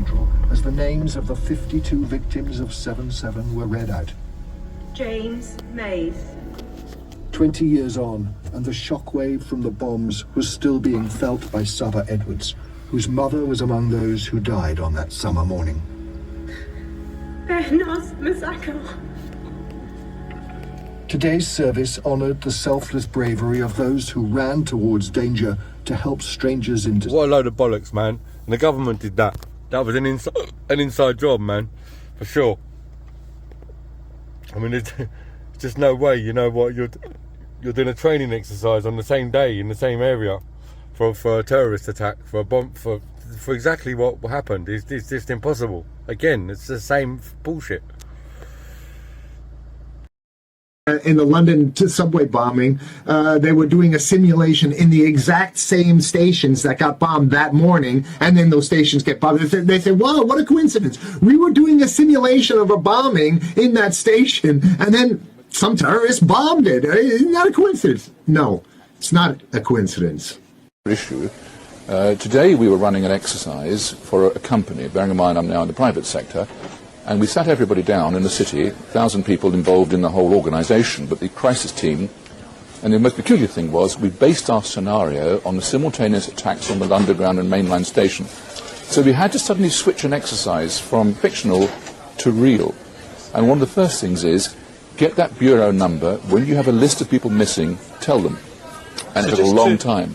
Cathedral as the names of the 52 victims of 7/7 were read out. James Mays. 20 years on, and the shockwave from the bombs was still being felt by Saba Edwards, whose mother was among those who died on that summer morning. Today's service honoured the selfless bravery of those who ran towards danger to help strangers into... What a load of bollocks, man. And the government did that. That was an inside job, man. For sure. I mean, there's just no way, you know what, you're doing a training exercise on the same day in the same area for a terrorist attack, for a bomb, for exactly what happened. It's just impossible. Again, it's the same bullshit. In the London subway bombing, they were doing a simulation in the exact same stations that got bombed that morning, and then those stations get bombed. They said, wow, what a coincidence. We were doing a simulation of a bombing in that station, and then some terrorist bombed it. Isn't that a coincidence? No, it's not a coincidence. Today we were running an exercise for a company, bearing in mind I'm now in the private sector, and we sat everybody down in the city, 1,000 people involved in the whole organisation, but the crisis team, and the most peculiar thing was we based our scenario on the simultaneous attacks on the Underground and mainline station. So we had to suddenly switch an exercise from fictional to real. And one of the first things is, get that bureau number. When you have a list of people missing, tell them. And it took a long time.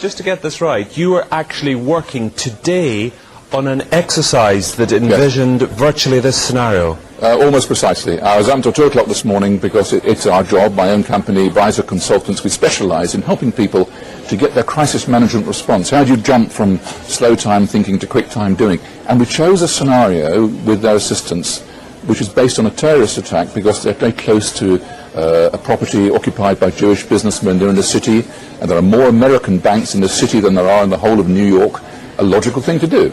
Just to get this right, you were actually working today on an exercise that envisioned virtually this scenario? Almost precisely. I was up until 2 o'clock this morning because it's our job, my own company, Visor Consultants. We specialise in helping people to get their crisis management response. How do you jump from slow time thinking to quick time doing? And we chose a scenario with their assistance which is based on a terrorist attack because they're very close to a property occupied by Jewish businessmen. They're in the city, and there are more American banks in the city than there are in the whole of New York. A logical thing to do.